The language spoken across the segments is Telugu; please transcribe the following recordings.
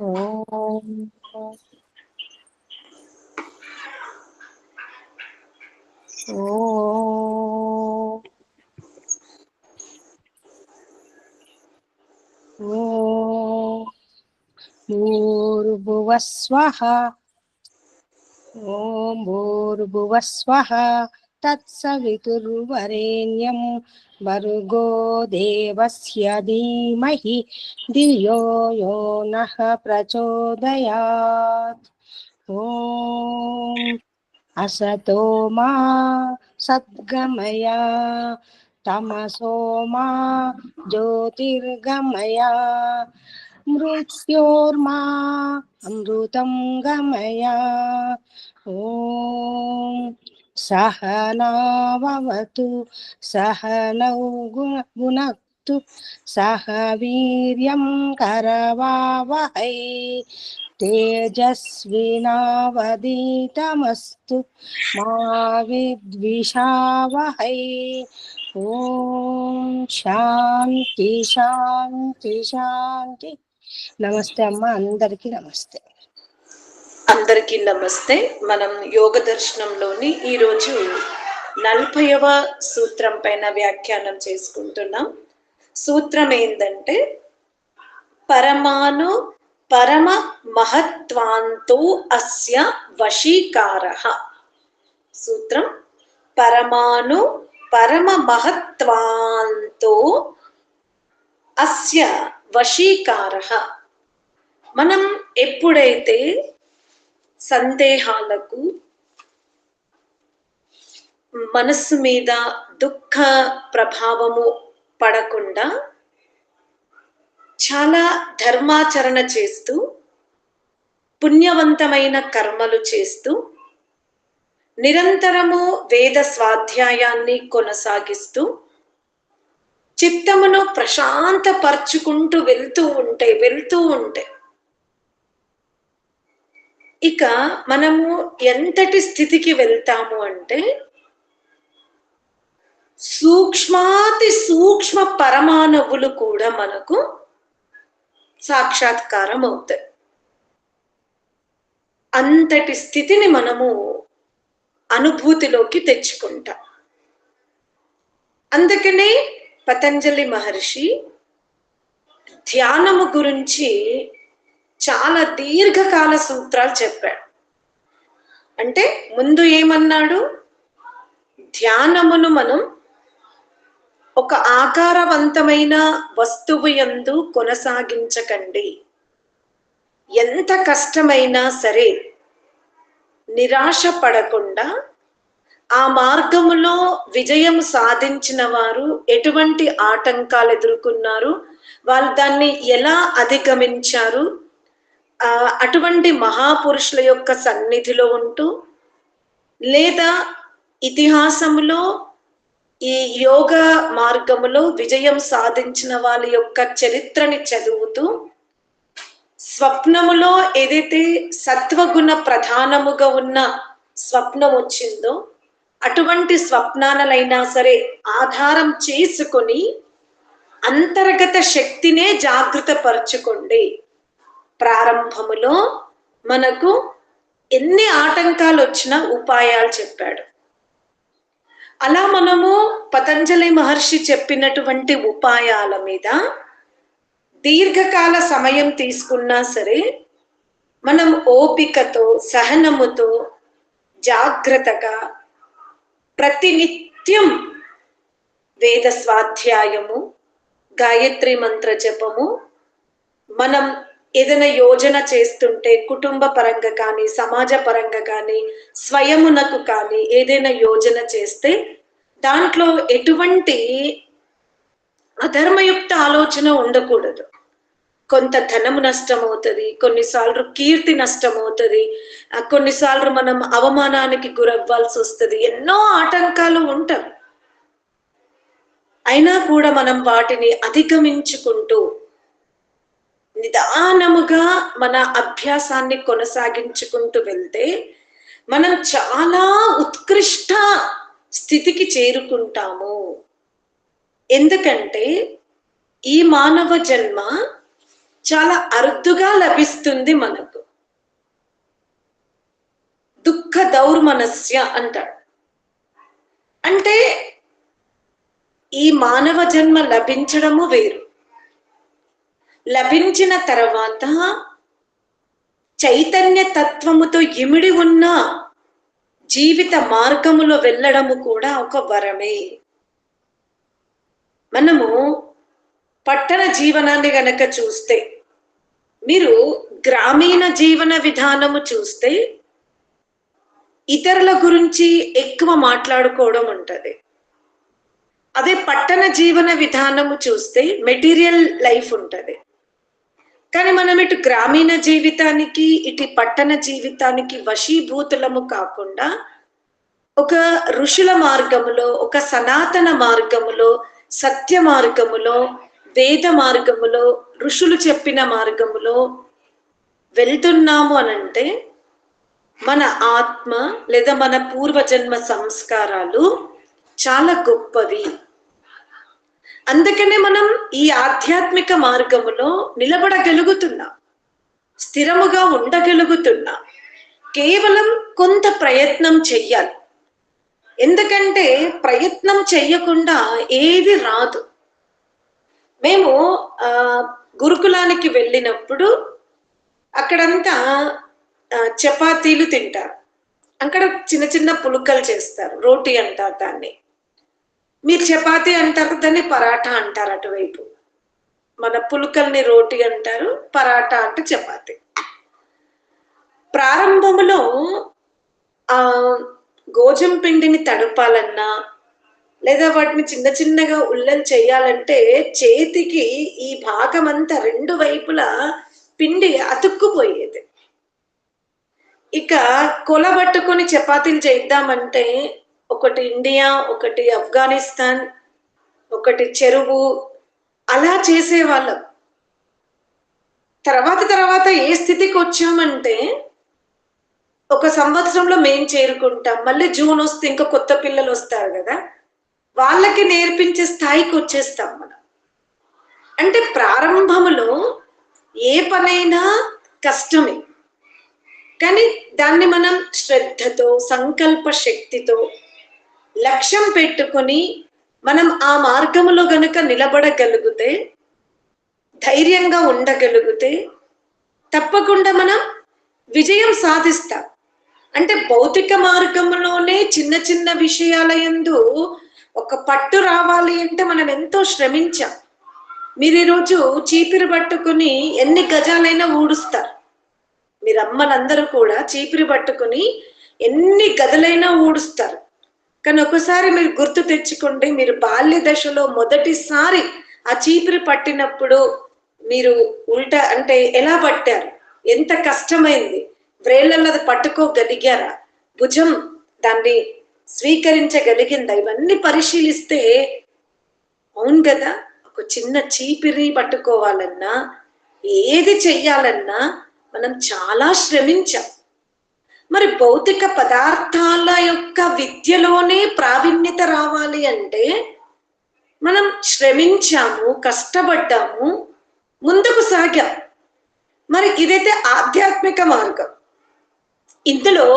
ఓం భూర్భువస్వః. ఓం భూర్భువస్వః తత్సవితుర్వరేణ్యం భర్గో దేవస్య ధీమహి ధియో యో నః ప్రచోదయాత్. ఓం అసతో మా సద్గమయ తమసో మా జ్యోతిర్గమయ మృత్యోర్మా అమృతం గమయ. ఓం సహనావతు సహనౌ భునక్తు సహ వీర్యం కరవావహై తేజస్వినావధీతమస్తు మా విద్విషావహై. ఓం శాంతి శాంతి శాంతి. నమస్తే అమ్మ, అందరికీ నమస్తే. అందరికీ నమస్తే. మనం యోగ దర్శనంలోని ఈరోజు 40వ సూత్రం పైన వ్యాఖ్యానం చేసుకుంటున్నాం. సూత్రం ఏంటంటే పరమాణు పరమ మహత్వాంతో అస్య వశీకారః. సూత్రం పరమాణు పరమ మహత్వాంతో అస్య వశీకారః. మనం ఎప్పుడైతే సందేహాలకు, మనస్సు మీద దుఃఖ ప్రభావము పడకుండా చాలా ధర్మాచరణ చేస్తూ పుణ్యవంతమైన కర్మలు చేస్తూ నిరంతరము వేద స్వాధ్యాయాన్ని కొనసాగిస్తూ చిత్తమును ప్రశాంతపరుచుకుంటూ వెళ్తూ ఉంటే ఇక మనము ఎంతటి స్థితికి వెళ్తాము అంటే సూక్ష్మాతి సూక్ష్మ పరమాణువులు కూడా మనకు సాక్షాత్కారం అవుతాయి. అంతటి స్థితిని మనము అనుభూతిలోకి తెచ్చుకుంటాం. అందుకనే పతంజలి మహర్షి ధ్యానము గురించి చాలా దీర్ఘకాల సూత్రాలు చెప్పాడు. అంటే ముందు ఏమన్నాడు, ధ్యానమును మనం ఒక ఆకారవంతమైన వస్తువు యందు కొనసాగించకండి. ఎంత కష్టమైనా సరే నిరాశ పడకుండా ఆ మార్గములో విజయం సాధించిన వారు ఎటువంటి ఆటంకాలు ఎదుర్కొన్నారు, వాళ్ళు దాన్ని ఎలా అధిగమించారు, అటువంటి మహాపురుషుల యొక్క సన్నిధిలో ఉంటూ లేదా ఇతిహాసములో ఈ యోగ మార్గములో విజయం సాధించిన వాళ్ళ యొక్క చరిత్రని చదువుతూ స్వప్నములో ఏదైతే సత్వగుణ ప్రధానముగా ఉన్న స్వప్నం వచ్చిందో అటువంటి స్వప్నాలైనా సరే ఆధారం చేసుకొని అంతర్గత శక్తినే జాగృత పరచుకోండి. ప్రారంభములో మనకు ఎన్ని ఆటంకాలు వచ్చినా ఉపాయాలు చెప్పాడు. అలా మనము పతంజలి మహర్షి చెప్పినటువంటి ఉపాయాల మీద దీర్ఘకాల సమయం తీసుకున్నా సరే మనం ఓపికతో సహనముతో జాగ్రత్తగా ప్రతినిత్యం వేద స్వాధ్యాయము, గాయత్రి మంత్ర జపము, మనం ఏదైనా యోజన చేస్తుంటే కుటుంబ పరంగా కానీ సమాజ పరంగా కానీ స్వయమునకు కానీ ఏదైనా యోజన చేస్తే దాంట్లో ఎటువంటి అధర్మయుక్త ఆలోచన ఉండకూడదు. కొంత ధనము నష్టం అవుతుంది, కొన్నిసార్లు కీర్తి నష్టం అవుతుంది, కొన్నిసార్లు మనం అవమానానికి గురవ్వాల్సి వస్తుంది, ఎన్నో ఆటంకాలు ఉంటాయి. అయినా కూడా మనం వాటిని అధిగమించుకుంటూ నిదానముగా మన అభ్యాసాన్ని కొనసాగించుకుంటూ వెళ్తే మనం చాలా ఉత్కృష్ట స్థితికి చేరుకుంటాము. ఎందుకంటే ఈ మానవ జన్మ చాలా అరుదుగా లభిస్తుంది మనకు. దుఃఖ దౌర్మనస్య అంటాడు. అంటే ఈ మానవ జన్మ లభించడము వేరు, లభించిన తర్వాత చైతన్య తత్వముతో ఇమిడి ఉన్న జీవిత మార్గములో వెళ్ళడము కూడా ఒక వరమే. మనము పట్టణ జీవనాన్ని గనక చూస్తే, మీరు గ్రామీణ జీవన విధానము చూస్తే ఇతరుల గురించి ఎక్కువ మాట్లాడుకోవడం ఉంటది. అదే పట్టణ జీవన విధానము చూస్తే మెటీరియల్ లైఫ్ ఉంటది. కానీ మనం ఇటు గ్రామీణ జీవితానికి ఇటు పట్టణ జీవితానికి వశీభూతులము కాకుండా ఒక ఋషుల మార్గములో, ఒక సనాతన మార్గములో, సత్య మార్గములో, వేద మార్గములో, ఋషులు చెప్పిన మార్గములో వెళ్తున్నాము అనంటే మన ఆత్మ లేదా మన పూర్వజన్మ సంస్కారాలు చాలా గొప్పవి. అందుకనే మనం ఈ ఆధ్యాత్మిక మార్గములో నిలబడగలుగుతున్నాం, స్థిరముగా ఉండగలుగుతున్నాం. కేవలం కొంత ప్రయత్నం చెయ్యాలి. ఎందుకంటే ప్రయత్నం చెయ్యకుండా ఏది రాదు. మేము గురుకులానికి వెళ్ళినప్పుడు అక్కడంతా చపాతీలు తింటారు. అక్కడ చిన్న చిన్న పులుకలు చేస్తారు, రోటీ అంటారు దాన్ని. మీరు చపాతీ అంటారు, దాన్ని పరాఠా అంటారు అటువైపు. మన పులుకల్ని రోటీ అంటారు, పరాఠా అంటే చపాతీ. ప్రారంభంలో గోధుమ పిండిని తడపాలన్నా లేదా వాటిని చిన్న చిన్నగా ఉల్లలు చేయాలంటే చేతికి ఈ భాగం అంతా రెండు వైపులా పిండి అతుక్కుపోయేది. ఇక కొలబట్టుకొని చపాతీలు చేద్దామంటే ఒకటి ఇండియా, ఒకటి ఆఫ్ఘనిస్తాన్, ఒకటి చెరువు, అలా చేసేవాళ్ళం. తర్వాత ఏ స్థితికి వచ్చామంటే ఒక సంవత్సరంలో మేం చేరుకుంటాం, మళ్ళీ జూన్ వస్తే ఇంకా కొత్త పిల్లలు వస్తారు కదా, వాళ్ళకి నేర్పించే స్థాయికి వచ్చేస్తాం మనం. అంటే ప్రారంభంలో ఏ పనైనా కష్టమే, కానీ దాన్ని మనం శ్రద్ధతో, సంకల్ప శక్తితో, లక్ష్యం పెట్టుకొని మనం ఆ మార్గంలో గనుక నిలబడగలిగితే, ధైర్యంగా ఉండగలిగితే తప్పకుండా మనం విజయం సాధిస్తాం. అంటే భౌతిక మార్గంలోనే చిన్న చిన్న విషయాల యందు ఒక పట్టు రావాలి అంటే మనం ఎంతో శ్రమించాం. మీరు ఈరోజు చీపిరి పట్టుకుని ఎన్ని గజాలైనా ఊడుస్తారు. మీరు అమ్మలందరూ కూడా చీపిరి పట్టుకుని ఎన్ని గదులైనా ఊడుస్తారు. కానీ ఒకసారి మీరు గుర్తు తెచ్చుకోండి, మీరు బాల్య దశలో మొదటిసారి ఆ చీపిరి పట్టినప్పుడు మీరు ఉల్టా అంటే ఎలా పట్టారు, ఎంత కష్టమైంది, వ్రేళ్లలో అది పట్టుకోగలిగారా, భుజం దాన్ని స్వీకరించగలిగిందా, ఇవన్నీ పరిశీలిస్తే అవును కదా, ఒక చిన్న చీపిరి పట్టుకోవాలన్నా ఏది చెయ్యాలన్నా మనం చాలా శ్రమించాం. మరి భౌతిక పదార్థాల యొక్క విద్యలోనే ప్రావీణ్యత రావాలి అంటే మనం శ్రమించాము, కష్టపడ్డాము, ముందుకు సాగాం. మరి ఇదైతే ఆధ్యాత్మిక మార్గం. ఇందులో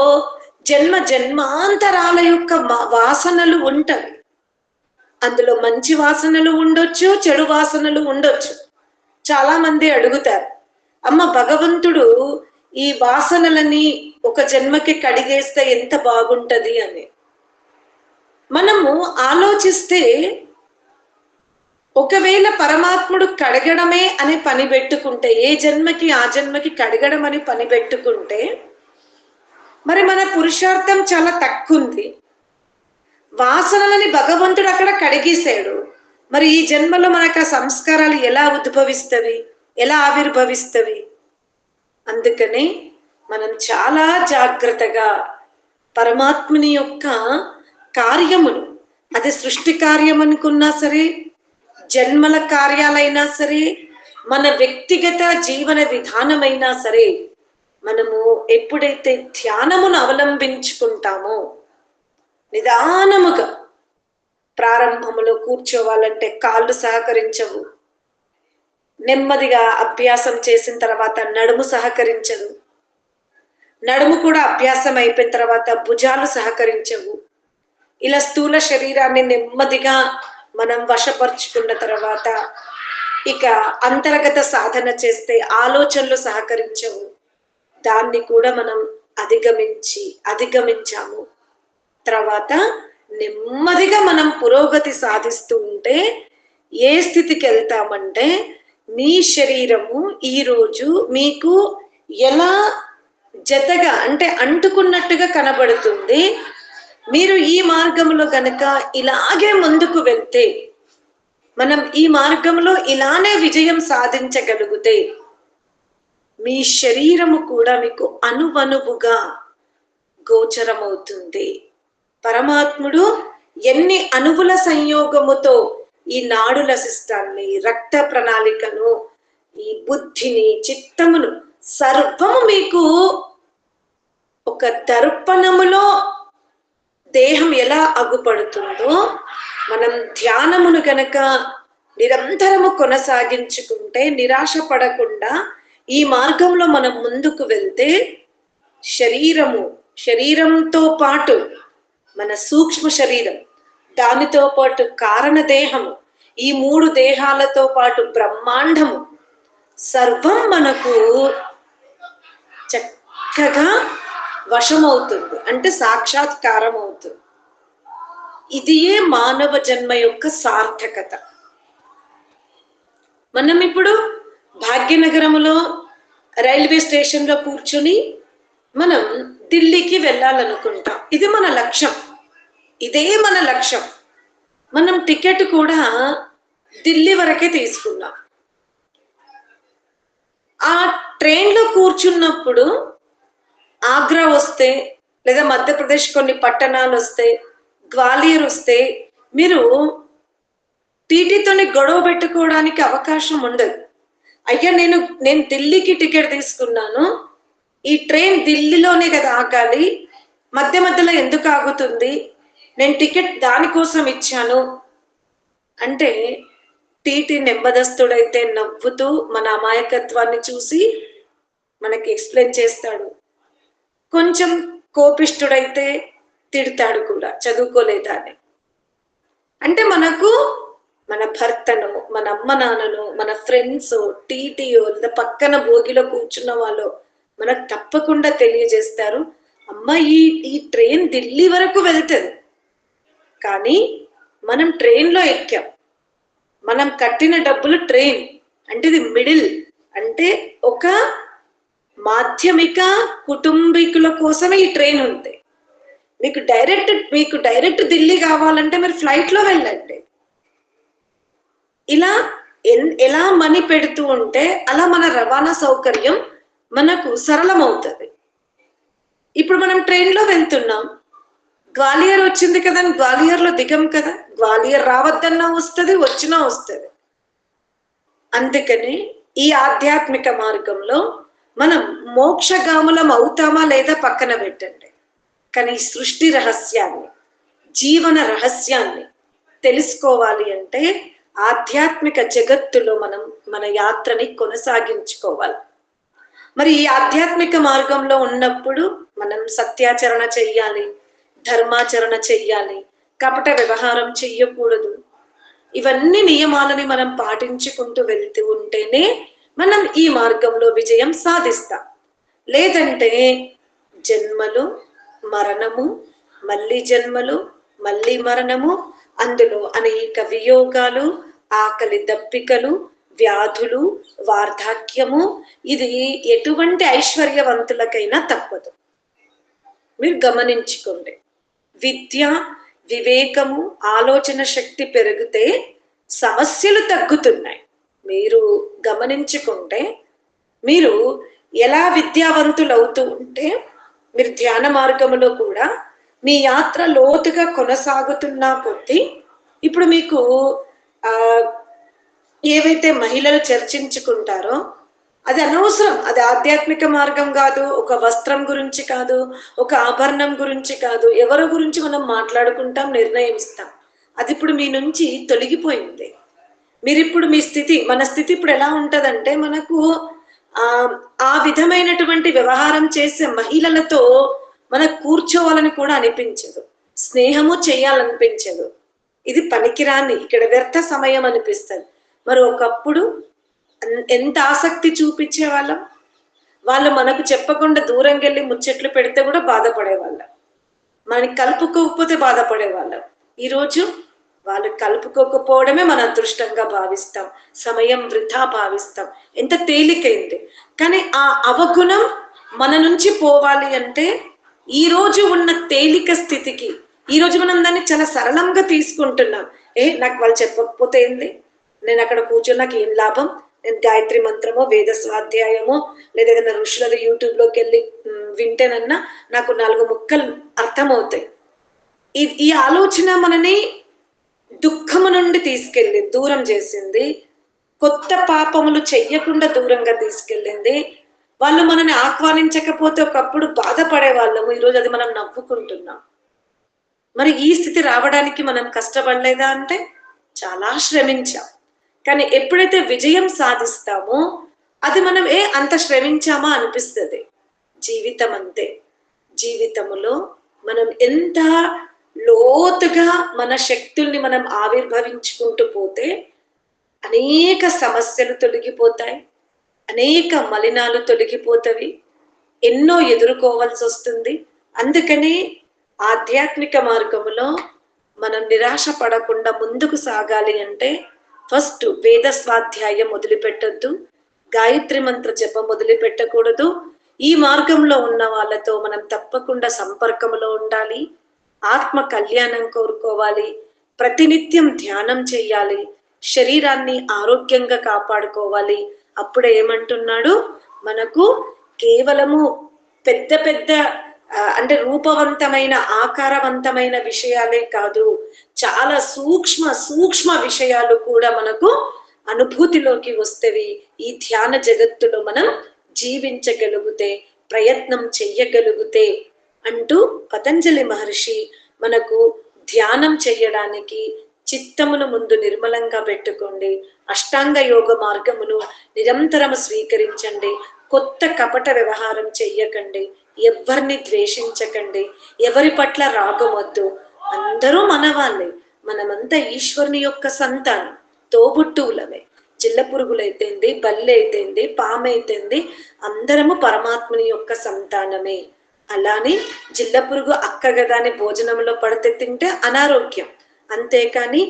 జన్మ జన్మాంతరాల యొక్క వాసనలు ఉంటాయి. అందులో మంచి వాసనలు ఉండొచ్చు, చెడు వాసనలు ఉండొచ్చు. చాలా మంది అడుగుతారు, అమ్మ భగవంతుడు ఈ వాసనలని ఒక జన్మకి కడిగేస్తే ఎంత బాగుంటది అని. మనము ఆలోచిస్తే ఒకవేళ పరమాత్ముడు కడగడమే అని పని పెట్టుకుంటే, ఏ జన్మకి ఆ జన్మకి కడగడం అని పని పెట్టుకుంటే మరి మన పురుషార్థం చాలా తక్కువ ఉంది. వాసనలని భగవంతుడు అక్కడ కడిగేశాడు. మరి ఈ జన్మలో మనకు ఆ సంస్కారాలు ఎలా ఉద్భవిస్తవి, ఎలా ఆవిర్భవిస్తవి? అందుకనే మనం చాలా జాగ్రత్తగా పరమాత్ముని యొక్క కార్యమును, అది సృష్టి కార్యం అనుకున్నా సరే, జన్మల కార్యాలైనా సరే, మన వ్యక్తిగత జీవన విధానమైనా సరే, మనము ఎప్పుడైతే ధ్యానమును అవలంబించుకుంటామో నిదానముగా, ప్రారంభములో కూర్చోవాలంటే కాళ్ళు సహకరించవు, నెమ్మదిగా అభ్యాసం చేసిన తర్వాత నడుము సహకరించదు, నడుము కూడా అభ్యాసం అయిపోయిన తర్వాత భుజాలు సహకరించవు. ఇలా స్థూల శరీరాన్ని నెమ్మదిగా మనం వశపరుచుకున్న తర్వాత ఇక అంతర్గత సాధన చేస్తే ఆలోచనలు సహకరించవు. దాన్ని కూడా మనం అధిగమించాము. తర్వాత నెమ్మదిగా మనం పురోగతి సాధిస్తూ ఉంటే ఏ స్థితికి వెళ్తామంటే, మీ శరీరము ఈరోజు మీకు ఎలా జతగా అంటే అంటుకున్నట్టుగా కనబడుతుంది. మీరు ఈ మార్గంలో గనక ఇలాగే ముందుకు వెళ్తే, మనం ఈ మార్గంలో ఇలానే విజయం సాధించగలిగితే, మీ శరీరము కూడా మీకు అనువనువుగా గోచరమవుతుంది. పరమాత్ముడు ఎన్ని అణువుల సంయోగముతో ఈ నాడుల సిస్టాన్ని, రక్త ప్రణాళికను, ఈ బుద్ధిని, చిత్తమును సర్వము మీకు ఒక దర్పణములో దేహం ఎలా అగుపడుతుందో, మనం ధ్యానమును గనక నిరంతరము కొనసాగించుకుంటే, నిరాశ పడకుండా ఈ మార్గంలో మనం ముందుకు వెళ్తే, శరీరంతో పాటు మన సూక్ష్మ శరీరం, దానితో పాటు కారణ దేహము, ఈ 3 దేహాలతో పాటు బ్రహ్మాండము సర్వం మనకు చక్కగా వశమవుతుంది, అంటే సాక్షాత్కారం అవుతుంది. ఇదియే మానవ జన్మ యొక్క సార్థకత. మనం ఇప్పుడు భాగ్యనగరములో రైల్వే స్టేషన్ లో కూర్చుని మనం ఢిల్లీకి వెళ్ళాలనుకుంటాం. ఇది మన లక్ష్యం, ఇదే మన లక్ష్యం. మనం టికెట్ కూడా ఢిల్లీ వరకే తీసుకున్నాం. ఆ ట్రైన్లో కూర్చున్నప్పుడు ఆగ్రా వస్తే, లేదా మధ్యప్రదేశ్ కొన్ని పట్టణాలు వస్తే, గ్వాలియర్ వస్తే, మీరు టీటీతోని గొడవ పెట్టుకోవడానికి అవకాశం ఉండదు. అయ్యా నేను ఢిల్లీకి టికెట్ తీసుకున్నాను, ఈ ట్రైన్ ఢిల్లీలోనే కదా ఆగాలి, మధ్యలో ఎందుకు ఆగుతుంది, నేను టికెట్ దానికోసం ఇచ్చాను అంటే, టీటీ నెమ్మదస్తుడైతే నవ్వుతూ మన అమాయకత్వాన్ని చూసి మనకి ఎక్స్ప్లెయిన్ చేస్తాడు. కొంచెం కోపిష్ఠుడైతే తిడతాడు కూడా, చదువుకోలేదా అని. అంటే మనకు మన భర్తను, మన అమ్మ నాన్నను, మన ఫ్రెండ్స్, టీటీఓ లేదా పక్కన భోగిలో కూర్చున్న వాళ్ళు మనకు తప్పకుండా తెలియజేస్తారు, అమ్మ ఈ ట్రైన్ ఢిల్లీ వరకు వెళ్తుంది, కానీ మనం ట్రైన్లో ఎక్కాం, మనం కట్టిన డబ్బులు ట్రైన్ అంటే ఇది మిడిల్, అంటే ఒక మాధ్యమిక కుటుంబీకుల కోసమే ఈ ట్రైన్ ఉంది. మీకు డైరెక్ట్ ఢిల్లీ కావాలంటే మీరు ఫ్లైట్ లో వెళ్ళండి. ఇలా ఎలా మనీ పెడుతూ ఉంటే అలా మన రవాణా సౌకర్యం మనకు సరళమవుతుంది. ఇప్పుడు మనం ట్రైన్ లో వెళ్తున్నాం, గ్వాలియర్ వచ్చింది కదా, గ్వాలియర్ లో దిగం కదా, గ్వాలియర్ రావద్దన్నా వస్తుంది, వచ్చినా వస్తుంది. అందుకని ఈ ఆధ్యాత్మిక మార్గంలో మనం మోక్షగాములం అవుతామా లేదా పక్కన పెట్టండి, కానీ సృష్టి రహస్యాన్ని, జీవన రహస్యాన్ని తెలుసుకోవాలి అంటే ఆధ్యాత్మిక జగత్తులో మనం మన యాత్రని కొనసాగించుకోవాలి. మరి ఈ ఆధ్యాత్మిక మార్గంలో ఉన్నప్పుడు మనం సత్యాచరణ చెయ్యాలి, ధర్మాచరణ చెయ్యాలి, కపట వ్యవహారం చెయ్యకూడదు. ఇవన్నీ నియమాలని మనం పాటించుకుంటూ వెళ్తూ ఉంటేనే మనం ఈ మార్గంలో విజయం సాధిస్తాం. లేదంటే జన్మలు, మరణము, మళ్ళీ జన్మలు, మళ్ళీ మరణము, అందులో అనేక వియోగాలు, ఆకలి దప్పికలు, వ్యాధులు, వార్ధక్యము, ఇది ఎటువంటి ఐశ్వర్యవంతులకైనా తప్పదు. మీరు గమనించుకోండి, విద్య, వివేకము, ఆలోచన శక్తి పెరిగితే సమస్యలు తగ్గుతున్నాయి. మీరు గమనించుకుంటే మీరు ఎలా విద్యావంతులు అవుతూ ఉంటే, మీరు ధ్యాన మార్గంలో కూడా మీ యాత్ర లోతుగా కొనసాగుతున్నా కొద్దీ, ఇప్పుడు మీకు ఏవైతే మహిళలు చర్చించుకుంటారో అది అనవసరం, అది ఆధ్యాత్మిక మార్గం కాదు, ఒక వస్త్రం గురించి కాదు, ఒక ఆభరణం గురించి కాదు, ఎవరి గురించి మనం మాట్లాడుకుంటాం, నిర్ణయం ఇస్తాం, అది ఇప్పుడు మీ నుంచి తొలగిపోయింది. మీరిప్పుడు మీ స్థితి, మన స్థితి ఇప్పుడు ఎలా ఉంటదంటే, మనకు ఆ విధమైనటువంటి వ్యవహారం చేసే మహిళలతో మనకు కూర్చోవాలని కూడా అనిపించదు, స్నేహము చేయాలనిపించదు. ఇది పనికిరాని, ఇక్కడ వ్యర్థ సమయం అనిపిస్తుంది. మరి ఒకప్పుడు ఎంత ఆసక్తి చూపించే వాళ్ళం. వాళ్ళు మనకు చెప్పకుండా దూరంగా వెళ్ళి ముచ్చట్లు పెడితే కూడా బాధపడేవాళ్ళం, మనకి కలుపుకోకపోతే బాధపడేవాళ్ళం. ఈరోజు వాళ్ళు కలుపుకోకపోవడమే మన అదృష్టంగా భావిస్తాం, సమయం వృధా భావిస్తాం. ఎంత తేలికైంది. కానీ ఆ అవగుణం మన నుంచి పోవాలి అంటే, ఈ రోజు ఉన్న తేలిక స్థితికి, ఈ రోజు మనం దాన్ని చాలా సరళంగా తీసుకుంటున్నాం. నాకు వాళ్ళు చెప్పకపోతే ఏంది, నేను అక్కడ కూర్చొని నాకు ఏం లాభం, నేను గాయత్రి మంత్రమో వేద స్వాధ్యాయమో లేదా ఏదైనా ఋషులది యూట్యూబ్ లోకి వెళ్ళి వింటేనన్నా నాకు 4 ముక్కలు అర్థమవుతాయి. ఈ ఆలోచన మనని దుఃఖము నుండి తీసుకెళ్ళి దూరం చేసింది, కొత్త పాపములు చెయ్యకుండా దూరంగా తీసుకెళ్ళింది. వాళ్ళు మనని ఆహ్వానించకపోతే ఒకప్పుడు బాధపడే వాళ్ళము, ఈరోజు అది మనం నవ్వుకుంటున్నాం. మరి ఈ స్థితి రావడానికి మనం కష్టపడలేదా అంటే చాలా శ్రమించాం. కానీ ఎప్పుడైతే విజయం సాధిస్తామో అది మనం అంత శ్రమించామా అనిపిస్తుంది. జీవితం అంతే. జీవితములో మనం ఎంత లోతుగా మన శక్తుల్ని మనం ఆవిర్భవించుకుంటూ పోతే అనేక సమస్యలు తొలగిపోతాయి, అనేక మలినాలు తొలగిపోతవి, ఎన్నో ఎదుర్కోవాల్సి వస్తుంది. అందుకని ఆధ్యాత్మిక మార్గములో మనం నిరాశ పడకుండా ముందుకు సాగాలి అంటే ఫస్ట్ వేద స్వాధ్యాయం మొదలుపెట్టొద్దు, గాయత్రి మంత్ర జపం మొదలుపెట్టకూడదు. ఈ మార్గంలో ఉన్న వాళ్ళతో మనం తప్పకుండా సంపర్కంలో ఉండాలి, ఆత్మ కళ్యాణం కోరుకోవాలి, ప్రతినిత్యం ధ్యానం చేయాలి, శరీరాన్ని ఆరోగ్యంగా కాపాడుకోవాలి. అప్పుడే ఏమంటున్నాడు, మనకు కేవలము పెద్ద పెద్ద అంటే రూపవంతమైన ఆకారవంతమైన విషయాలే కాదు, చాలా సూక్ష్మ విషయాలు కూడా మనకు అనుభూతిలోకి వస్తవి. ఈ ధ్యాన జగత్తులో మనం జీవించగలిగితే, ప్రయత్నం చెయ్యగలిగితే అంటూ పతంజలి మహర్షి మనకు ధ్యానం చెయ్యడానికి చిత్తమును ముందు నిర్మలంగా పెట్టుకోండి, అష్టాంగ యోగ మార్గమును నిరంతరము స్వీకరించండి, కొత్త కపట వ్యవహారం చెయ్యకండి, ఎవరిని ద్వేషించకండి, ఎవరి పట్ల రాగమొద్దు. అందరూ మన వాళ్ళే, మనమంతా ఈశ్వరుని యొక్క సంతానం, తోబుట్టువులమే. చిల్ల పురుగులైతేంది, బల్లైతేంది, పామైతేంది, అందరము పరమాత్ముని యొక్క సంతానమే. అలానే జిల్ల పురుగు అక్క గదాని భోజనంలో పడితే తింటే అనారోగ్యం, అంతేకాని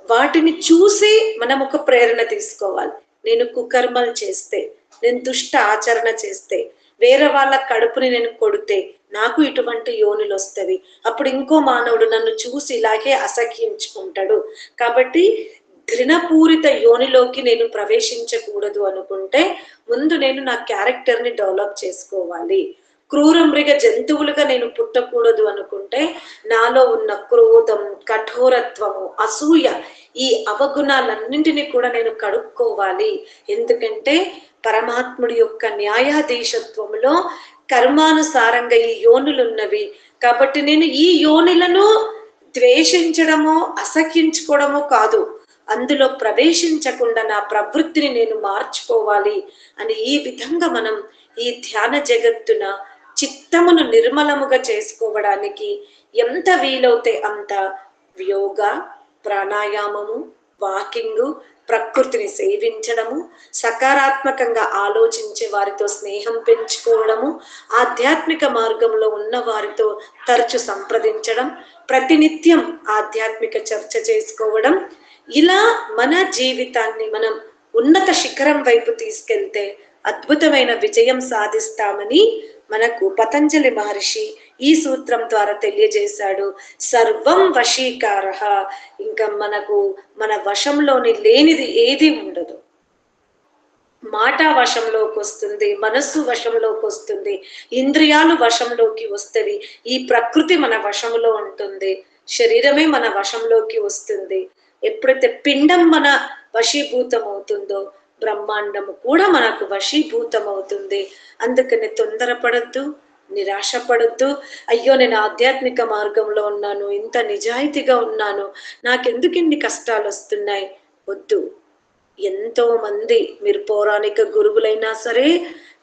వాటిని చూసి మనం ఒక ప్రేరణ తీసుకోవాలి. నేను కుకర్మలు చేస్తే, నేను దుష్ట ఆచరణ చేస్తే, వేరే వాళ్ళ కడుపుని నేను కొడితే నాకు ఇటువంటి యోనులు వస్తవి, అప్పుడు ఇంకో మానవుడు నన్ను చూసి ఇలాగే అసహ్యించుకుంటాడు. కాబట్టి ఘృణపూరిత యోనిలోకి నేను ప్రవేశించకూడదు అనుకుంటే ముందు నేను నా క్యారెక్టర్ని డెవలప్ చేసుకోవాలి. క్రూర మృగ జంతువులుగా నేను పుట్టకూడదు అనుకుంటే నాలో ఉన్న క్రోధం, కఠోరత్వము, అసూయ, ఈ అవగుణాలన్నింటినీ కూడా నేను కడుక్కోవాలి. ఎందుకంటే పరమాత్ముడి యొక్క న్యాయాధీశత్వములో కర్మానుసారంగా ఈ యోనులున్నవి. కాబట్టి నేను ఈ యోనులను ద్వేషించడమో అసహ్యించుకోవడమో కాదు, అందులో ప్రవేశించకుండా నా ప్రవృత్తిని నేను మార్చుకోవాలి అని ఈ విధంగా మనం ఈ ధ్యాన జగత్తున చిత్తమును నిర్మలముగా చేసుకోవడానికి ఎంత వీలవుతే అంత యోగ, ప్రాణాయామము, వాకింగు, ప్రకృతిని సేవించడము, సకారాత్మకంగా ఆలోచించే వారితో స్నేహం పెంచుకోవడము, ఆధ్యాత్మిక మార్గంలో ఉన్న వారితో తరచు సంప్రదించడం, ప్రతినిత్యం ఆధ్యాత్మిక చర్చ చేసుకోవడం, ఇలా మన జీవితాన్ని మనం ఉన్నత శిఖరం వైపు తీసుకెళ్తే అద్భుతమైన విజయం సాధిస్తామని మనకు పతంజలి మహర్షి ఈ సూత్రం ద్వారా తెలియజేశాడు. సర్వం వశీకారః, ఇంకా మనకు మన వశంలోని లేనిది ఏది ఉండదు. మాట వశంలోకి వస్తుంది, మనస్సు వశంలోకి వస్తుంది, ఇంద్రియాలు వశంలోకి వస్తవి, ఈ ప్రకృతి మన వశంలో ఉంటుంది, శరీరమే మన వశంలోకి వస్తుంది. ఎప్పుడైతే పిండం మన వశీభూతం అవుతుందో బ్రహ్మాండము కూడా మనకు వశీభూతం అవుతుంది. అందుకని తొందరపడద్దు, నిరాశపడద్దు. అయ్యో నేను ఆధ్యాత్మిక మార్గంలో ఉన్నాను, ఇంత నిజాయితీగా ఉన్నాను, నాకెందుకు ఇన్ని కష్టాలు వస్తున్నాయి, వద్దు. ఎంతో మంది మీరు పౌరాణిక గురువులైనా సరే,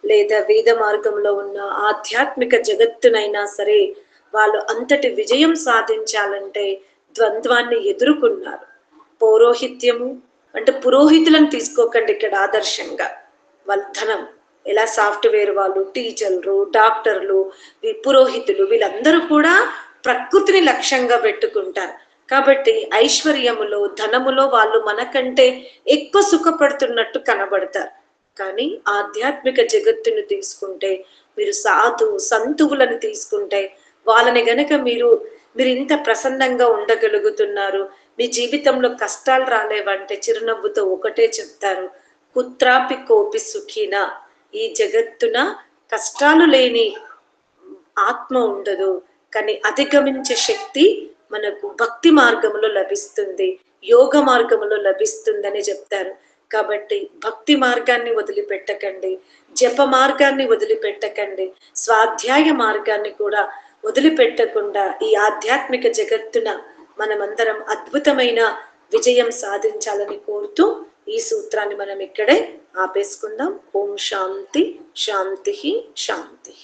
లేదా వేద మార్గంలో ఉన్న ఆధ్యాత్మిక జగత్తునైనా సరే, వాళ్ళు అంతటి విజయం సాధించాలంటే ద్వంద్వాన్ని ఎదుర్కొన్నారు. పౌరోహిత్యము అంటే పురోహితులను తీసుకోకండి ఇక్కడ ఆదర్శంగా. వాళ్ళ ధనం ఎలా సాఫ్ట్వేర్ వాళ్ళు, టీచర్లు, డాక్టర్లు, పురోహితులు వీళ్ళందరూ కూడా ప్రకృతిని లక్ష్యంగా పెట్టుకుంటారు. కాబట్టి ఐశ్వర్యములో, ధనములో వాళ్ళు మనకంటే ఎక్కువ సుఖపడుతున్నట్టు కనబడతారు. కానీ ఆధ్యాత్మిక జగత్తును తీసుకుంటే, మీరు సాధు సంతువులను తీసుకుంటే, వాళ్ళని గనక మీరు ఇంత ప్రసన్నంగా ఉండగలుగుతున్నారు, మీ జీవితంలో కష్టాలు రాలేవంటే చిరునవ్వుతో ఒకటే చెప్తారు, కుత్రాపి కోపి సుఖిన. ఈ జగత్తున కష్టాలు లేని ఆత్మ ఉండదు, కానీ అధిగమించే శక్తి మనకు భక్తి మార్గంలో లభిస్తుంది, యోగ మార్గంలో లభిస్తుందని చెప్తారు. కాబట్టి భక్తి మార్గాన్ని వదిలిపెట్టకండి, జప మార్గాన్ని వదిలిపెట్టకండి, స్వాధ్యాయ మార్గాన్ని కూడా వదిలిపెట్టకుండా ఈ ఆధ్యాత్మిక జగత్తున మనమందరం అద్భుతమైన విజయం సాధించాలని కోరుతూ ఈ సూత్రాన్ని మనం ఇక్కడే ఆపేసుకుందాం. ఓం శాంతి శాంతి శాంతి.